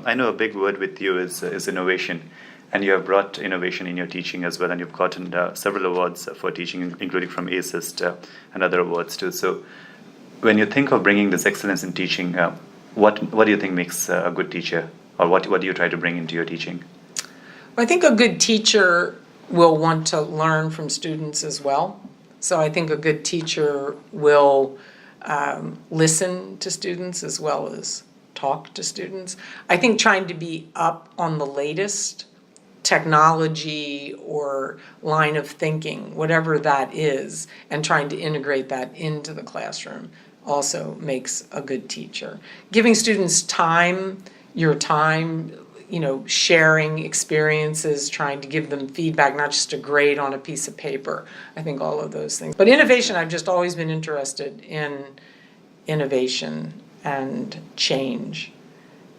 I know a big word with you is innovation, and you have brought innovation in your teaching as well, and you've gotten several awards for teaching, including from ACEST and other awards too. So when you think of bringing this excellence in teaching, what do you think makes a good teacher, or what do you try to bring into your teaching? I think a good teacher will want to learn from students as well. So I think a good teacher will listen to students as well as talk to students. I think trying to be up on the latest technology or line of thinking, whatever that is, and trying to integrate that into the classroom also makes a good teacher. Giving students time, your time, sharing experiences, trying to give them feedback, not just a grade on a piece of paper. I think all of those things. But innovation, I've just always been interested in innovation and change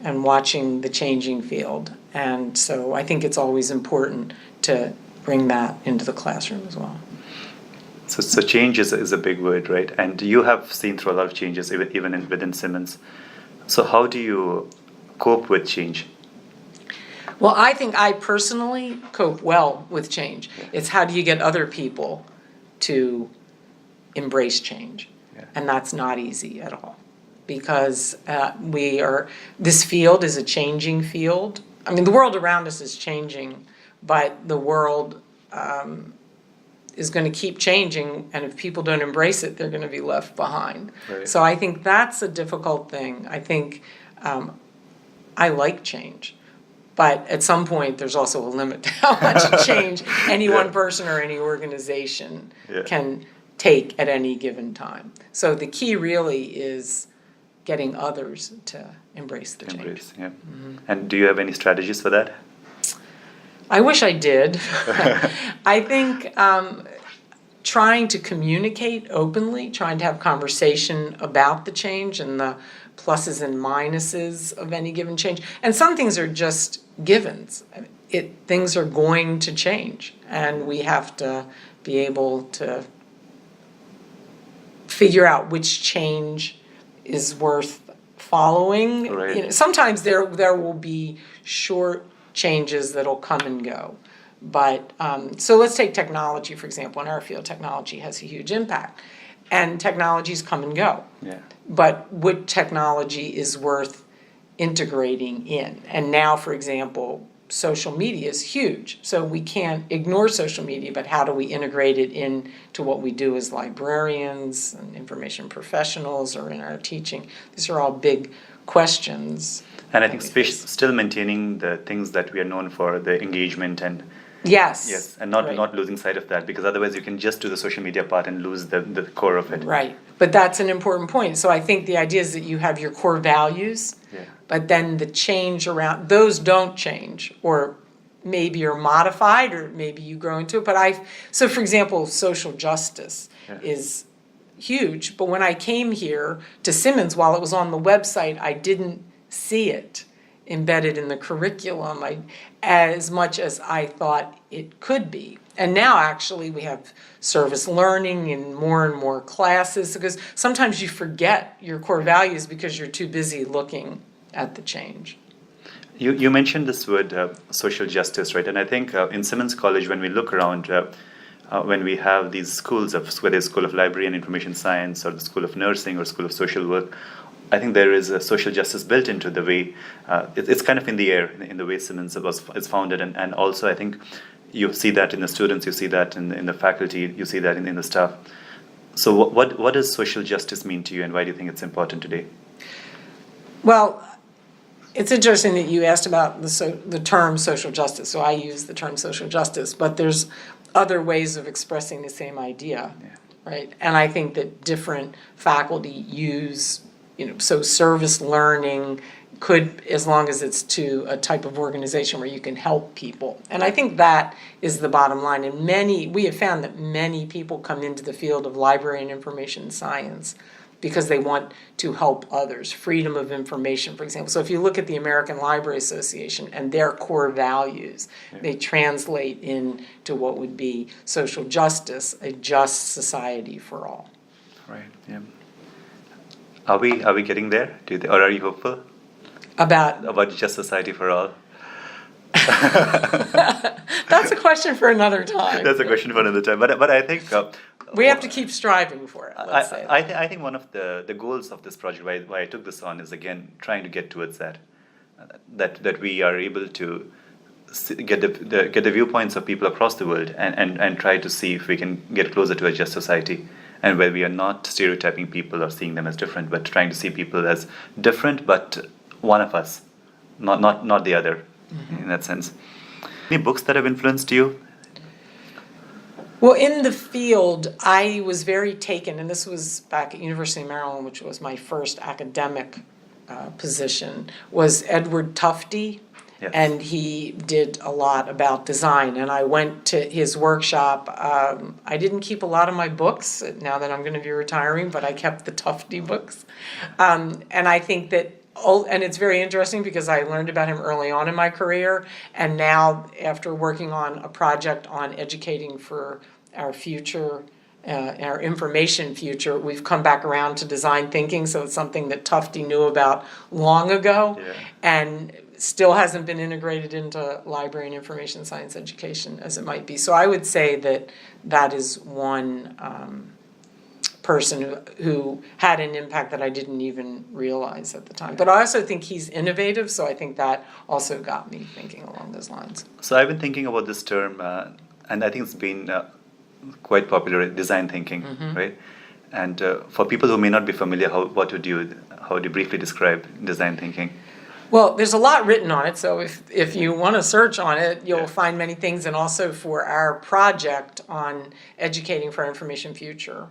and watching the changing field. And so I think it's always important to bring that into the classroom as well. So change is a big word, right? And you have seen through a lot of changes, even within Simmons. So how do you cope with change? Well, I think I personally cope well with change. It's how do you get other people to embrace change? Yeah. And that's not easy at all, because this field is a changing field. I mean, the world around us is changing, but the world is going to keep changing, and if people don't embrace it, they're going to be left behind. Right. So I think that's a difficult thing. I think I like change, but at some point there's also a limit to how much change any one person or any organization can take at any given time. So the key really is getting others to embrace the change. Yeah. Mm-hmm. And do you have any strategies for that? I wish I did. I think trying to communicate openly, trying to have conversation about the change and the pluses and minuses of any given change. And some things are just givens. Things are going to change, and we have to be able to figure out which change is worth following. Right. Sometimes there will be short changes that'll come and go. But so let's take technology, for example. In our field, technology has a huge impact. And technologies come and go. Yeah. But what technology is worth integrating in? And now, for example, social media is huge. So we can't ignore social media, but how do we integrate it into what we do as librarians and information professionals or in our teaching? These are all big questions. And I think still maintaining the things that we are known for, the engagement and yes, and not losing sight of that, because otherwise you can just do the social media part and lose the core of it. Right, but that's an important point. So I think the idea is that you have your core values, but then the change around those don't change, or maybe you're modified, or maybe you grow into it. But so for example, social justice is huge. But when I came here to Simmons, while it was on the website, I didn't see it embedded in the curriculum as much as I thought it could be. And now actually we have service learning in more and more classes, because sometimes you forget your core values because you're too busy looking at the change. You mentioned this word social justice, right? And I think in Simmons College, when we look around, when we have these schools, whether it's School of Library and Information Science or the School of Nursing or School of Social Work, I think there is a social justice built into the way, it's kind of in the air, in the way Simmons is founded. And also I think you see that in the students, you see that in the faculty, you see that in the staff. So what does social justice mean to you, and why do you think it's important today? Well, it's interesting that you asked about the term social justice. So I use the term social justice, but there's other ways of expressing the same idea, right? And I think that different faculty use, so service learning could, as long as it's to a type of organization where you can help people. And I think that is the bottom line. And we have found that many people come into the field of library and information science because they want to help others. Freedom of information, for example. So if you look at the American Library Association and their core values, they translate into what would be social justice, a just society for all. Right, yeah. Are we getting there? Or are you hopeful? About just society for all? that's a question for another time. That's a question for another time. But I think We have to keep striving for it. Let's say. I think one of the goals of this project, why I took this on, is again trying to get towards that we are able to get the viewpoints of people across the world and try to see if we can get closer to a just society, and where we are not stereotyping people or seeing them as different, but trying to see people as different, but one of us, not the other, in that sense. Any books that have influenced you? Well, in the field, I was very taken, and this was back at University of Maryland, which was my first academic position, was Edward Tufte. Yes. And he did a lot about design, and I went to his workshop. I didn't keep a lot of my books now that I'm going to be retiring, but I kept the Tufte books. And I think that, and it's very interesting because I learned about him early on in my career, and now after working on a project on educating for our future, our information future, we've come back around to design thinking, so it's something that Tufte knew about long ago, and still hasn't been integrated into library and information science education as it might be. So I would say that is one person who had an impact that I didn't even realize at the time. But I also think he's innovative, so I think that also got me thinking along those lines. So I've been thinking about this term, and I think it's been quite popular, design thinking, right? And for people who may not be familiar, how would you briefly describe design thinking? Well, there's a lot written on it, so if you want to search on it, you'll find many things. And also for our project on educating for our information future,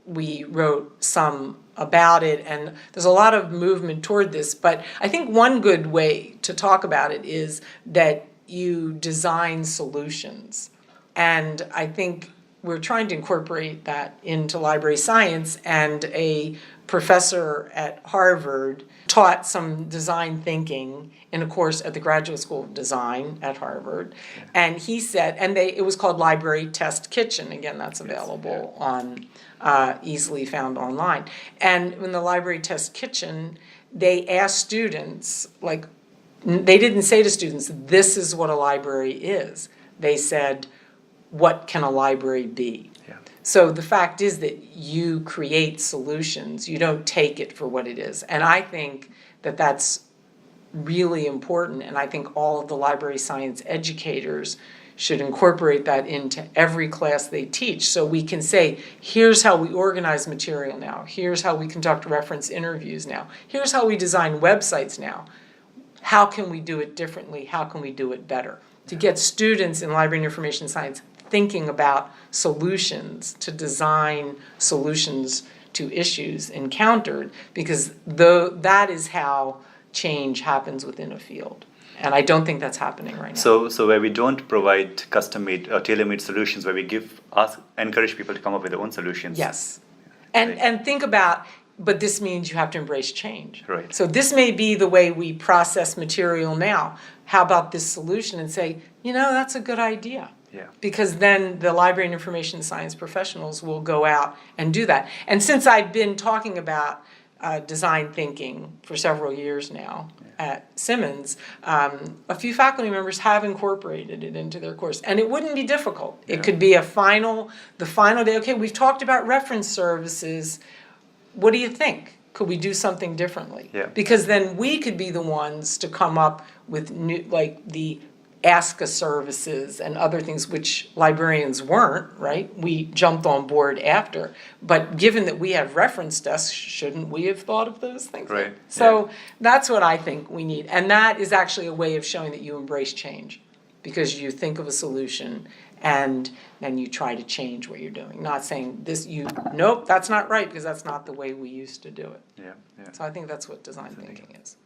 we wrote some about it, and there's a lot of movement toward this. But I think one good way to talk about it is that you design solutions. And I think we're trying to incorporate that into library science, and a professor at Harvard taught some design thinking in a course at the Graduate School of Design at Harvard. And he said, it was called Library Test Kitchen. Again, that's available on, easily found online. And in the Library Test Kitchen, they asked students, they didn't say to students, this is what a library is. They said, what can a library be? So the fact is that you create solutions. You don't take it for what it is. And I think that that's really important. And I think all of the library science educators should incorporate that into every class they teach. So we can say, here's how we organize material now. Here's how we conduct reference interviews now. Here's how we design websites now. How can we do it differently? How can we do it better? To get students in library and information science thinking about solutions, to design solutions to issues encountered, because that is how change happens within a field. And I don't think that's happening right now. So where we don't provide custom-made or tailor-made solutions, where we encourage people to come up with their own solutions. Yes. And think about, but this means you have to embrace change. Right. So this may be the way we process material now. How about this solution? And say, that's a good idea. Yeah. Because then the library and information science professionals will go out and do that. And since I've been talking about design thinking for several years now at Simmons, a few faculty members have incorporated it into their course. And it wouldn't be difficult. It could be the final day, okay, we've talked about reference services. What do you think? Could we do something differently? Yeah. Because then we could be the ones to come up with new, the ASCA services and other things which librarians weren't, right? We jumped on board after. But given that we have reference desks, shouldn't we have thought of those things? Right. So that's what I think we need. And that is actually a way of showing that you embrace change, because you think of a solution and then you try to change what you're doing. Not saying nope, that's not right, because that's not the way we used to do it. Yeah. So I think that's what design thinking is.